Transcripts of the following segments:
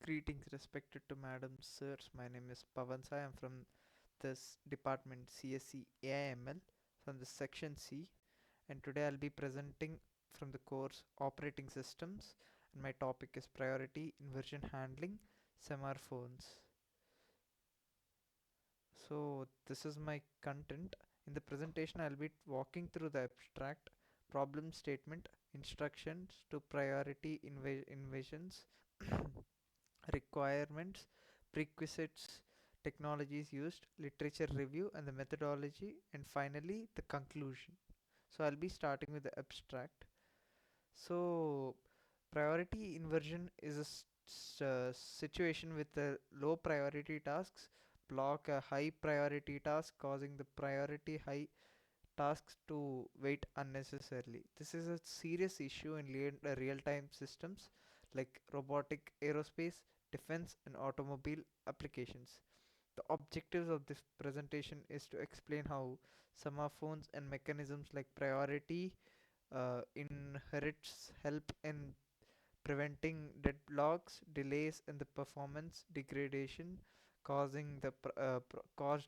Greetings, respected to madam, sirs. My name is Pavan Sai. I'm from this department CSC AIML from the section C, and today I'll be presenting from the course Operating Systems, and my topic is Priority Inversion Handling Semaphores. So this is my content. In the presentation, I'll be walking through the abstract, problem statement, instructions to priority invasions, requirements, prerequisites, technologies used, literature review and the methodology, and finally the conclusion. So I'll be starting with the abstract. So priority inversion is a situation with the low priority tasks block a high priority task, causing the priority high tasks to wait unnecessarily. This is a serious issue in real-time systems like robotic, aerospace, defense, and automobile applications. The objectives of this presentation is to explain how semaphores and mechanisms like priority inherits help in preventing deadlocks, delays, and the performance degradation caused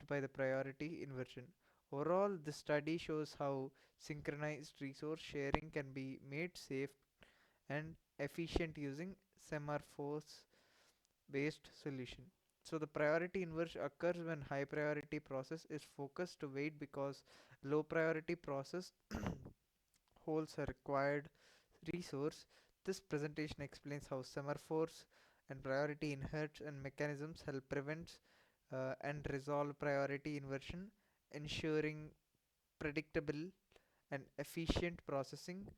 by the priority inversion. Overall, the study shows how synchronized resource sharing can be made safe and efficient using semaphores based solution. So the priority inversion occurs when high priority process is focused to wait because low priority process holds a required resource. This presentation explains how semaphores and priority inherits and mechanisms help prevent and resolve priority inversion, ensuring predictable and efficient processing,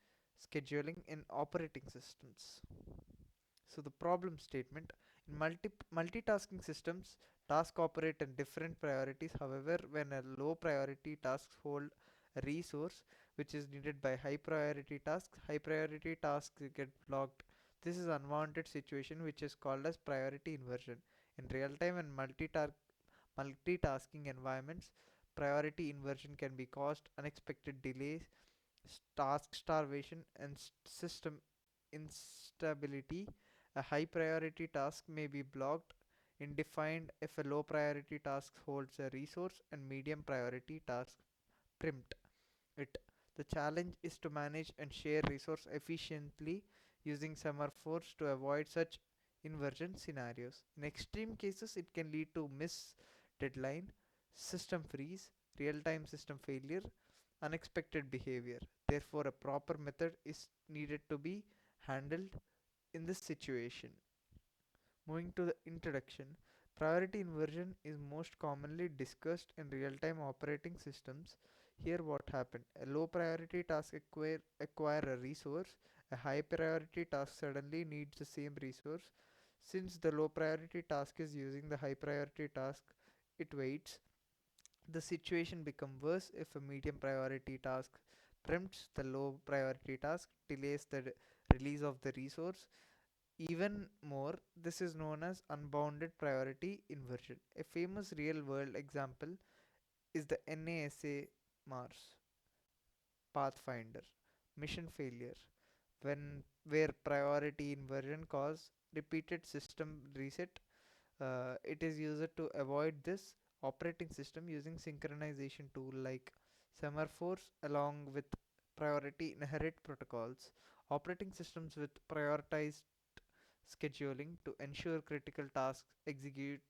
scheduling in operating systems. So the problem statement in multitasking systems, tasks operate at different priorities. However, when a low priority tasks hold a resource which is needed by high priority tasks get blocked. This is unwanted situation which is called as priority inversion. In real time and multitasking environments, priority inversion can be caused unexpected delays, task starvation, and system instability. A high priority task may be blocked, indefined if a low priority task holds a resource and medium priority task preempt it. The challenge is to manage and share resource efficiently using semaphores to avoid such inversion scenarios. In extreme cases, it can lead to miss deadline, system freeze, real-time system failure, unexpected behavior. Therefore, a proper method is needed to be handled in this situation. Moving to the introduction, priority inversion is most commonly discussed in real-time operating systems. Here what happened, a low priority task acquire a resource, a high priority task suddenly needs the same resource. Since the low priority task is using the high priority task, it waits. The situation becomes worse if a medium priority task preempts the low priority task, delays the release of the resource. Even more, this is known as unbounded priority inversion. A famous real world example is the NASA Mars Pathfinder mission failure, when where priority inversion caused repeated system reset. It is used to avoid this. Operating system using synchronization tool like semaphores along with priority inherit protocols. Operating systems with prioritized scheduling to ensure critical tasks execute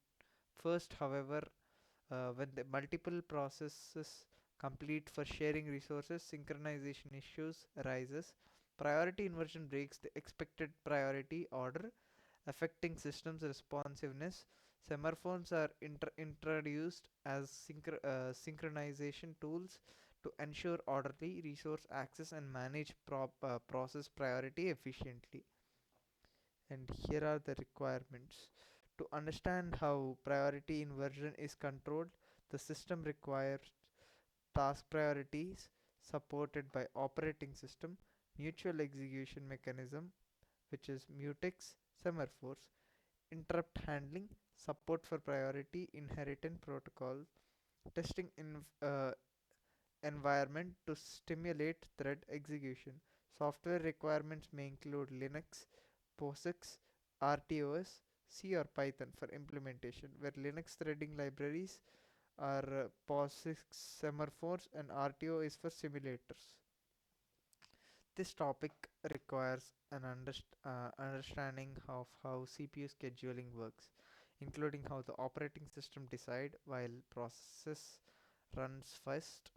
first. However, when the multiple processes complete for sharing resources, synchronization issues arises. Priority inversion breaks the expected priority order, affecting systems responsiveness. Semaphores are introduced as synchronization tools to ensure orderly resource access and manage process priority efficiently. And here are the requirements. To understand how priority inversion is controlled, the system requires task priorities supported by operating system, mutual execution mechanism, which is mutex, semaphores, interrupt handling, support for priority inheritance protocol, testing environment to stimulate thread execution. Software requirements may include Linux, POSIX, RTOS, C or Python for implementation, where Linux threading libraries are POSIX semaphores and RTO is for simulators. This topic requires an understanding of how CPU scheduling works, including how the operating system decide while process runs first.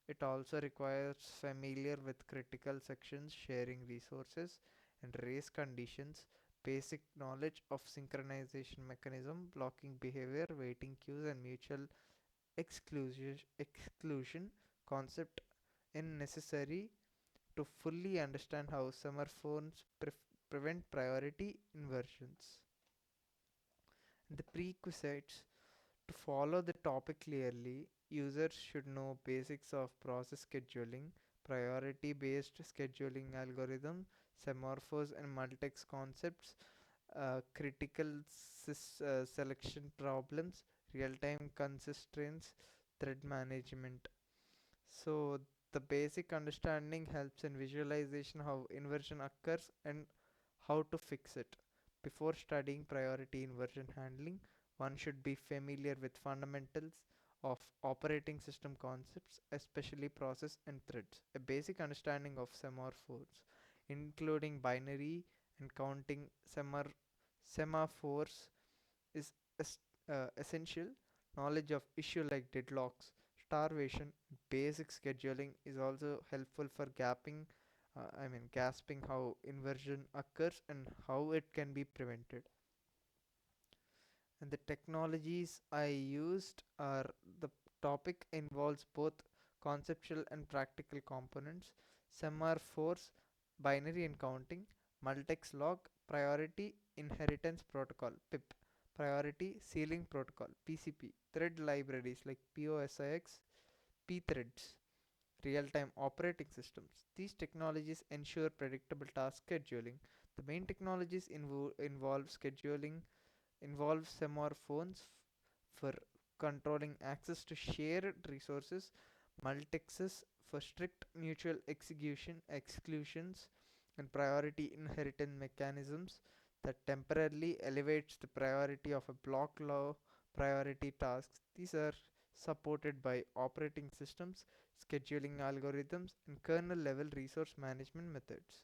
It also requires familiar with critical sections, sharing resources, and race conditions, basic knowledge of synchronization mechanism, blocking behavior, waiting queues, and mutual exclusion concept in necessary to fully understand how smartphones prevent priority inversions. The prerequisites to follow the topic clearly, users should know basics of process scheduling, priority based scheduling algorithm, semaphores and multex concepts, critical selection problems, real time constraints, thread management. So, the basic understanding helps in visualization how inversion occurs and how to fix it. Before studying priority inversion handling, one should be familiar with fundamentals of operating system concepts, especially process and threads. A basic understanding of semaphores, including binary and counting semaphores, is essential. Knowledge of issue like deadlocks, starvation, basic scheduling is also helpful for gasping how inversion occurs and how it can be prevented. And the technologies I used are the topic involves both conceptual and practical components. Some are force, binary and counting, multex log, priority inheritance protocol, PIP, priority ceiling protocol, PCP, thread libraries like POSIX, pthreads, real-time operating systems. These technologies ensure predictable task scheduling. The main technologies involve scheduling involve semaphores for controlling access to shared resources, multexes for strict mutual execution exclusions, and priority inheritance mechanisms that temporarily elevates the priority of a block low priority tasks. These are supported by operating systems, scheduling algorithms, and kernel level resource management methods.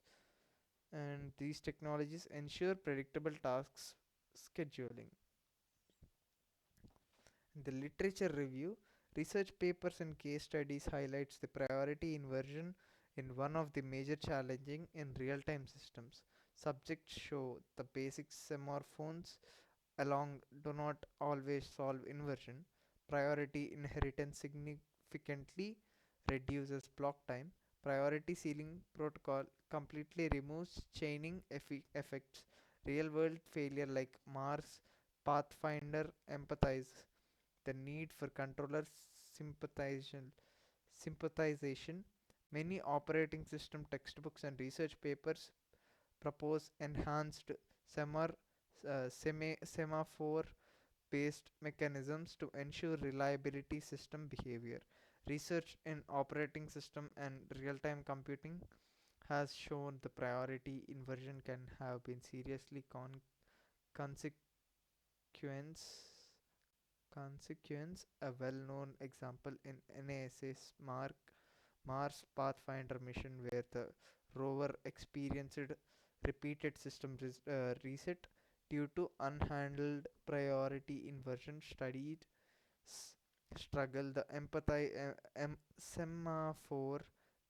And these technologies ensure predictable tasks scheduling. The literature review, research papers and case studies highlights the priority inversion in one of the major challenging in real-time systems. Subjects show the basic semaphores along do not always solve inversion. Priority inheritance significantly reduces block time. Priority ceiling protocol completely removes chaining effects. Real world failure like Mars Pathfinder empathize the need for controller sympathization. sympathization. Many operating system textbooks and research papers propose enhanced semaphore based mechanisms to ensure reliability system behavior. Research in operating system and real time computing has shown the priority inversion can have been seriously consequence consequence. A well-known example in NASA's Mars Pathfinder mission, where the rover experienced repeated system reset due to unhandled priority inversion. Studied s- struggle the semaphore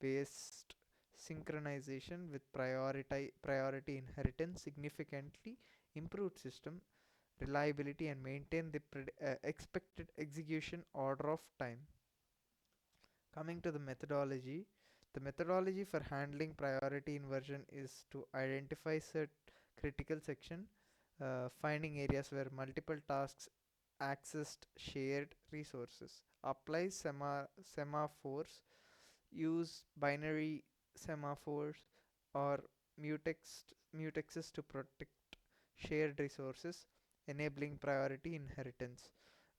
based synchronization with priority inheritance significantly improved system reliability and maintain the expected execution order of time. Coming to the methodology for handling priority inversion is to identify set critical section, finding areas where multiple tasks accessed shared resources, apply semaphores, use binary semaphores or mutexes to protect shared resources, enabling priority inheritance.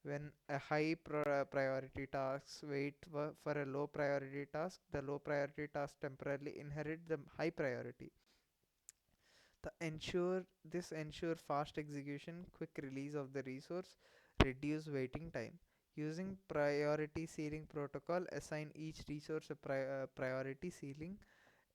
When a high priority task wait for a low priority task, the low priority task temporarily inherit the high priority. Ensure fast execution, quick release of the resource, reduce waiting time. Using priority ceiling protocol, assign each resource a priority ceiling.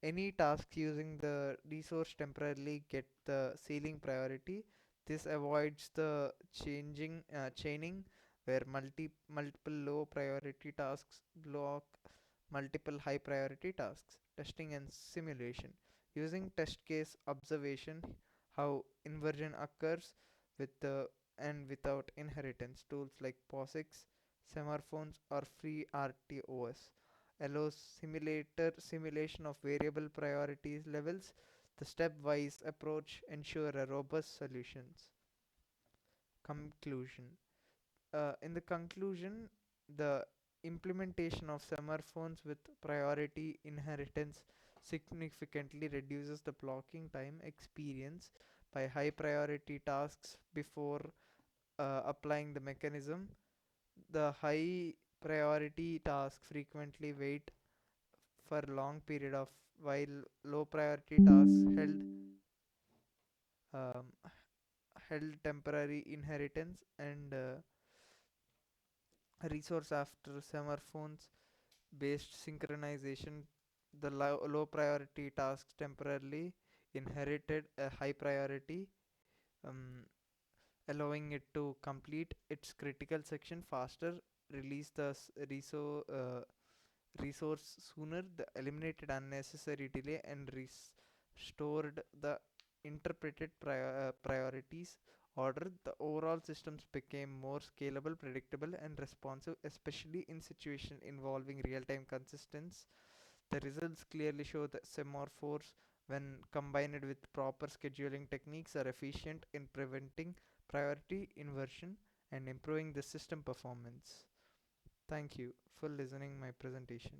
Any task using the resource temporarily get the ceiling priority. This avoids the chaining where multiple low priority tasks block multiple high priority tasks. Testing and simulation. Using test case observation, how inversion occurs with the and without inheritance. Tools like POSIX, Semaphores, or FreeRTOS allows simulation of variable priorities levels. The stepwise approach ensure a robust solutions. Conclusion. In the conclusion, the implementation of smartphones with priority inheritance significantly reduces the blocking time experience by high priority tasks before applying the mechanism. The high priority tasks frequently wait for long period of while low priority tasks um, held temporary inheritance and resource after smartphones based synchronization. The low priority tasks temporarily inherited a high priority, um, allowing it to complete its critical section faster, release the resource sooner, the eliminated unnecessary delay, and restored the interpreted priorities order. The overall systems became more scalable, predictable, and responsive, especially in situations involving real-time consistence. The results clearly show that semaphores, when combined with proper scheduling techniques, are efficient in preventing priority inversion and improving the system performance. Thank you for listening my presentation.